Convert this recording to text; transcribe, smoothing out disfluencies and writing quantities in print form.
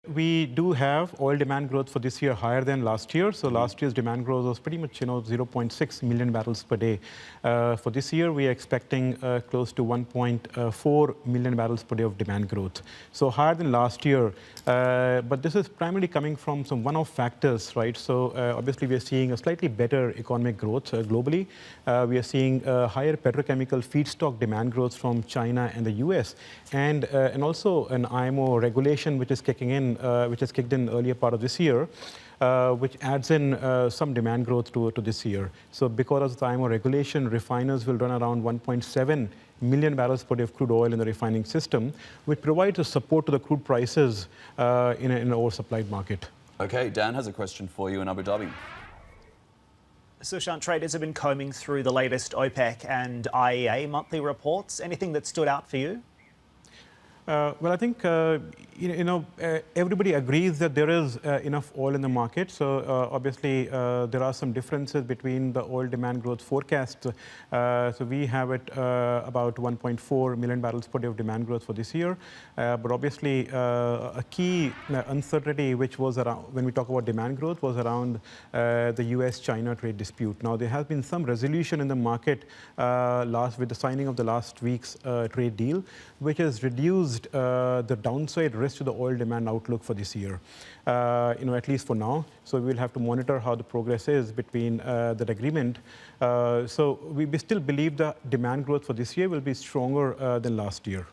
We do have oil demand growth for this year higher than last year. So last year's demand growth was pretty much, 0.6 million barrels per day. For this year, we are expecting close to 1.4 million barrels per day of demand growth. So higher than last year. But this is primarily coming from some one-off factors, right? So obviously, we are seeing a slightly better economic growth globally. We are seeing higher petrochemical feedstock demand growth from China and the U.S. And also an IMO regulation which is kicking in. Which has kicked in earlier part of this year, which adds in some demand growth to this year. So because of the IMO regulation, refiners will run around 1.7 million barrels per day of crude oil in the refining system, which provides a support to the crude prices in an oversupplied market. Okay, Dan has a question for you in Abu Dhabi. Sushant, traders have been combing through the latest OPEC and IEA monthly reports. Anything that stood out for you? Well, I think, everybody agrees that there is enough oil in the market. So obviously, there are some differences between the oil demand growth forecasts. So we have it about 1.4 million barrels per day of demand growth for this year. But obviously, a key uncertainty which was around when we talk about demand growth was around the U.S. China trade dispute. Now, there has been some resolution in the market with the signing of the last week's trade deal, which has reduced the downside risk to the oil demand outlook for this year, at least for now. So we'll have to monitor how the progress is between that agreement. So we still believe the demand growth for this year will be stronger than last year.